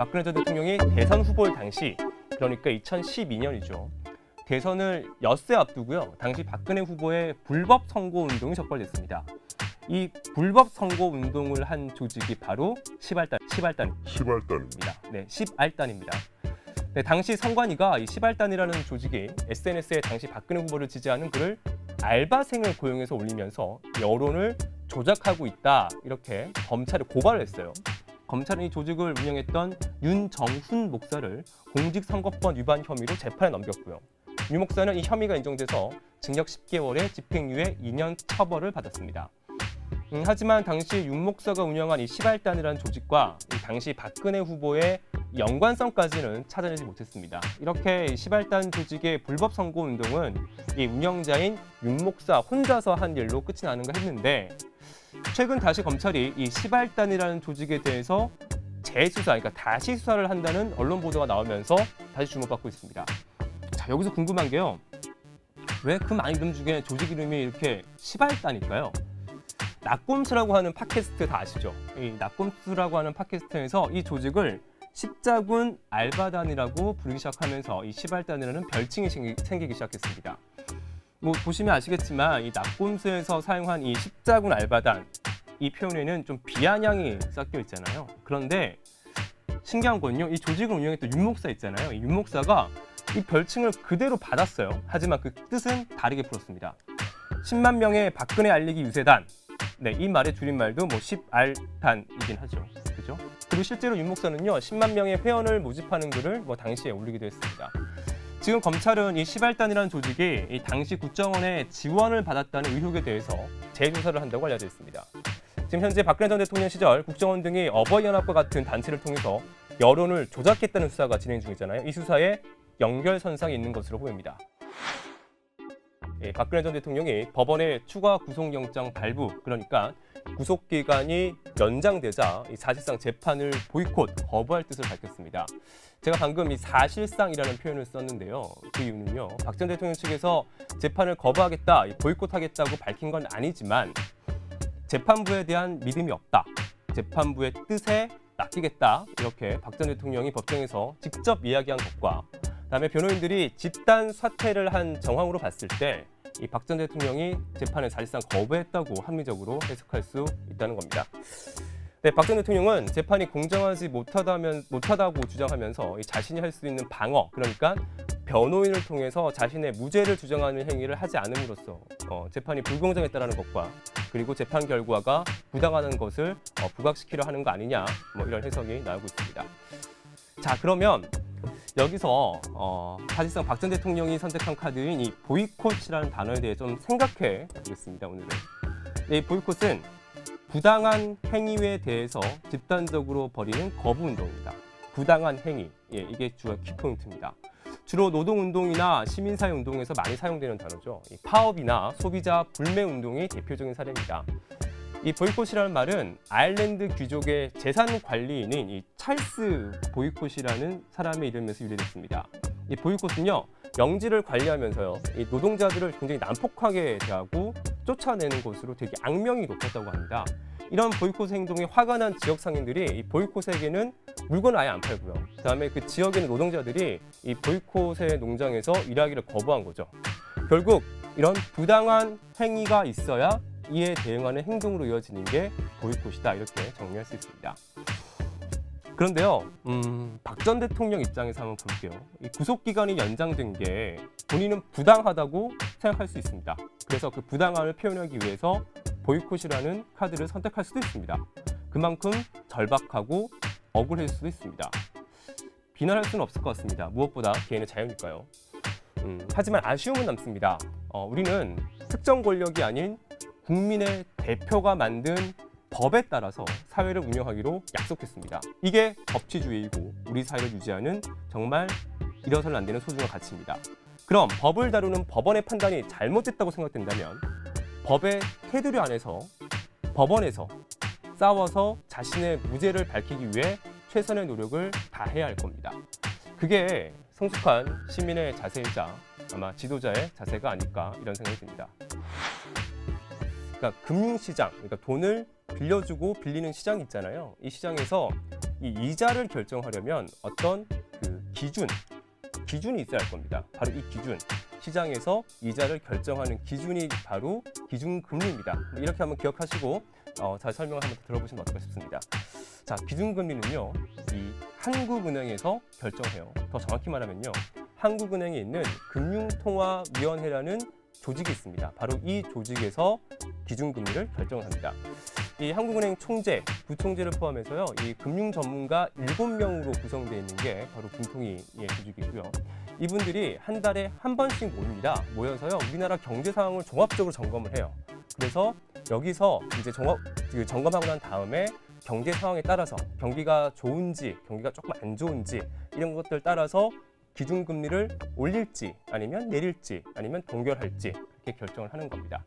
박근혜 전 대통령이 대선 후보일 당시, 그러니까 2012년이죠. 대선을 엿새 앞두고요. 당시 박근혜 후보의 불법 선거 운동이 적발됐습니다. 이 불법 선거 운동을 한 조직이 바로 시발단입니다. 네, 시발단입니다. 네, 당시 선관위가 이 시발단이라는 조직이 SNS에 당시 박근혜 후보를 지지하는 글을 알바생을 고용해서 올리면서 여론을 조작하고 있다, 이렇게 검찰에 고발을 했어요. 검찰은 이 조직을 운영했던 윤정훈 목사를 공직선거법 위반 혐의로 재판에 넘겼고요. 유 목사는 이 혐의가 인정돼서 징역 10개월에 집행유예 2년 처벌을 받았습니다. 하지만 당시 윤 목사가 운영한 이 시발단이라는 조직과 당시 박근혜 후보의 연관성까지는 찾아내지 못했습니다. 이렇게 시발단 조직의 불법 선거 운동은 이 운영자인 윤 목사 혼자서 한 일로 끝이 나는가 했는데, 최근 다시 검찰이 이 시발단이라는 조직에 대해서 재수사, 그러니까 다시 수사를 한다는 언론 보도가 나오면서 다시 주목받고 있습니다. 자, 여기서 궁금한 게요. 왜 그 많은 이름 중에 조직 이름이 이렇게 시발단일까요? 낙곰수라고 하는 팟캐스트 다 아시죠? 이 낙곰수라고 하는 팟캐스트에서 이 조직을 십자군 알바단이라고 부르기 시작하면서 이 시발단이라는 별칭이 생기기 시작했습니다. 뭐 보시면 아시겠지만 이 낙곰수에서 사용한 이 십자군 알바단, 이 표현에는 좀 비아냥이 섞여 있잖아요. 그런데 신기한 건요, 이 조직을 운영했던 윤 목사 있잖아요. 이 윤 목사가 이 별칭을 그대로 받았어요. 하지만 그 뜻은 다르게 풀었습니다. 10만 명의 박근혜 알리기 유세단. 네, 이 말의 줄임말도 뭐 십알단이긴 하죠. 그죠? 그리고 실제로 윤 목사는요, 10만 명의 회원을 모집하는 글을 뭐 당시에 올리기도 했습니다. 지금 검찰은 이 시발단이라는 조직이 이 당시 국정원의 지원을 받았다는 의혹에 대해서 재조사를 한다고 알려져 있습니다. 지금 현재 박근혜 전 대통령 시절 국정원 등이 어버이연합과 같은 단체를 통해서 여론을 조작했다는 수사가 진행 중이잖아요. 이 수사에 연결선상이 있는 것으로 보입니다. 박근혜 전 대통령이 법원의 추가 구속영장 발부, 그러니까 구속기간이 연장되자 사실상 재판을 보이콧, 거부할 뜻을 밝혔습니다. 제가 방금 이 사실상이라는 표현을 썼는데요. 그 이유는요, 박 전 대통령 측에서 재판을 거부하겠다, 보이콧하겠다고 밝힌 건 아니지만 재판부에 대한 믿음이 없다, 재판부의 뜻에 맡기겠다, 이렇게 박 전 대통령이 법정에서 직접 이야기한 것과 그다음에 변호인들이 집단 사퇴를 한 정황으로 봤을 때 이 박 전 대통령이 재판을 사실상 거부했다고 합리적으로 해석할 수 있다는 겁니다. 네, 박 전 대통령은 재판이 공정하지 못하다고 주장하면서 자신이 할 수 있는 방어, 그러니까 변호인을 통해서 자신의 무죄를 주장하는 행위를 하지 않음으로써 재판이 불공정했다는 것과 그리고 재판 결과가 부당하다는 것을 부각시키려 하는 거 아니냐, 뭐 이런 해석이 나오고 있습니다. 자, 그러면 여기서 사실상 박 전 대통령이 선택한 카드인 이 보이콧이라는 단어에 대해 좀 생각해 보겠습니다. 오늘은. 이 보이콧은 부당한 행위에 대해서 집단적으로 벌이는 거부 운동입니다. 부당한 행위, 이게 주요 키포인트입니다. 주로 노동운동이나 시민사회운동에서 많이 사용되는 단어죠. 이 파업이나 소비자 불매 운동이 대표적인 사례입니다. 이 보이콧이라는 말은 아일랜드 귀족의 재산 관리인인 이 찰스 보이콧이라는 사람의 이름에서 유래됐습니다. 이 보이콧은요, 영지를 관리하면서요, 이 노동자들을 굉장히 난폭하게 대하고 쫓아내는 것으로 되게 악명이 높았다고 합니다. 이런 보이콧 행동에 화가 난 지역 상인들이 이 보이콧에게는 물건을 아예 안 팔고요. 그다음에 그 지역에 있는 노동자들이 이 보이콧의 농장에서 일하기를 거부한 거죠. 결국 이런 부당한 행위가 있어야 이에 대응하는 행동으로 이어지는 게 보이콧이다, 이렇게 정리할 수 있습니다. 그런데요, 박 전 대통령 입장에서 한번 볼게요. 이 구속기간이 연장된 게 본인은 부당하다고 생각할 수 있습니다. 그래서 그 부당함을 표현하기 위해서 보이콧이라는 카드를 선택할 수도 있습니다. 그만큼 절박하고 억울할 수도 있습니다. 비난할 수는 없을 것 같습니다. 무엇보다 개인의 자유니까요. 하지만 아쉬움은 남습니다. 우리는 특정 권력이 아닌 국민의 대표가 만든 법에 따라서 사회를 운영하기로 약속했습니다. 이게 법치주의이고 우리 사회를 유지하는 정말 잃어서는 안 되는 소중한 가치입니다. 그럼 법을 다루는 법원의 판단이 잘못됐다고 생각된다면 법의 테두리 안에서 법원에서 싸워서 자신의 무죄를 밝히기 위해 최선의 노력을 다해야 할 겁니다. 그게 성숙한 시민의 자세이자 아마 지도자의 자세가 아닐까, 이런 생각이 듭니다. 그러니까 금융시장, 그러니까 돈을 빌려주고 빌리는 시장이 있잖아요. 이 시장에서 이 이자를 결정하려면 어떤 그 기준이 있어야 할 겁니다. 바로 이 기준, 시장에서 이자를 결정하는 기준이 바로 기준금리입니다. 이렇게 한번 기억하시고 잘 설명을 한번 들어보시면 어떨까 싶습니다. 자, 기준금리는요, 이 한국은행에서 결정해요. 더 정확히 말하면요, 한국은행에 있는 금융통화위원회라는 조직이 있습니다. 바로 이 조직에서 기준금리를 결정합니다. 이 한국은행 총재, 부총재를 포함해서요, 이 금융 전문가 7명으로 구성되어 있는 게 바로 금통위의 조직이고요. 이분들이 한 달에 한 번씩 모입니다. 모여서요, 우리나라 경제 상황을 종합적으로 점검을 해요. 그래서 여기서 이제 점검하고 난 다음에 경제 상황에 따라서 경기가 좋은지, 경기가 조금 안 좋은지 이런 것들 따라서 기준금리를 올릴지 아니면 내릴지 아니면 동결할지 이렇게 결정을 하는 겁니다.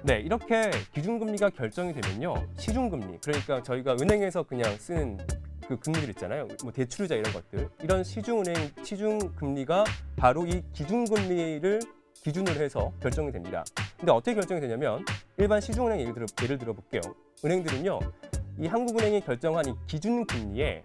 네, 이렇게 기준금리가 결정이 되면요, 시중금리, 그러니까 저희가 은행에서 그냥 쓰는 그 금리들 있잖아요. 뭐 대출이자 이런 것들, 이런 시중금리가 바로 이 기준금리를 기준으로 해서 결정이 됩니다. 근데 어떻게 결정이 되냐면, 일반 시중은행 예를 들어 볼게요. 은행들은요, 이 한국은행이 결정한 이 기준금리에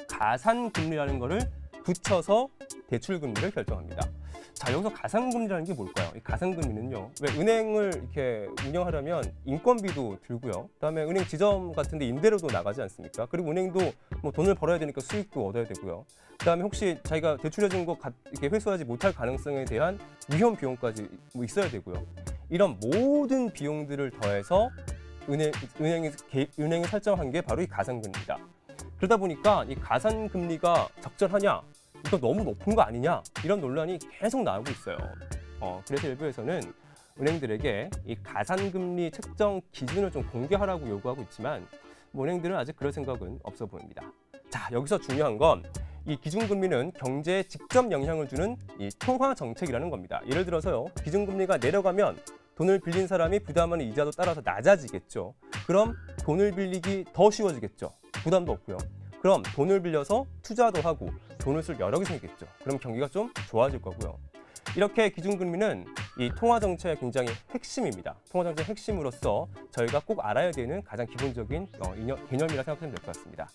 가산금리라는 거를 붙여서 대출금리를 결정합니다. 자, 여기서 가산금리라는 게 뭘까요? 이 가산금리는요, 왜 은행을 이렇게 운영하려면 인건비도 들고요. 그다음에 은행 지점 같은데 임대료도 나가지 않습니까? 그리고 은행도 뭐 돈을 벌어야 되니까 수익도 얻어야 되고요. 그다음에 혹시 자기가 대출해준 거 이렇게 회수하지 못할 가능성에 대한 위험 비용까지 뭐 있어야 되고요. 이런 모든 비용들을 더해서 은행이 설정한 게 바로 이 가산금리입니다. 그러다 보니까 이 가산금리가 적절하냐, 이거 너무 높은 거 아니냐, 이런 논란이 계속 나오고 있어요. 그래서 일부에서는 은행들에게 이 가산금리 책정 기준을 좀 공개하라고 요구하고 있지만, 뭐 은행들은 아직 그럴 생각은 없어 보입니다. 자, 여기서 중요한 건 이 기준금리는 경제에 직접 영향을 주는 이 통화 정책이라는 겁니다. 예를 들어서요, 기준금리가 내려가면 돈을 빌린 사람이 부담하는 이자도 따라서 낮아지겠죠. 그럼 돈을 빌리기 더 쉬워지겠죠. 부담도 없고요. 그럼 돈을 빌려서 투자도 하고 돈을 쓸 여력이 생기겠죠. 그럼 경기가 좀 좋아질 거고요. 이렇게 기준금리는 이 통화정책의 굉장히 핵심입니다. 통화정책의 핵심으로서 저희가 꼭 알아야 되는 가장 기본적인 개념이라 생각하면 될 것 같습니다.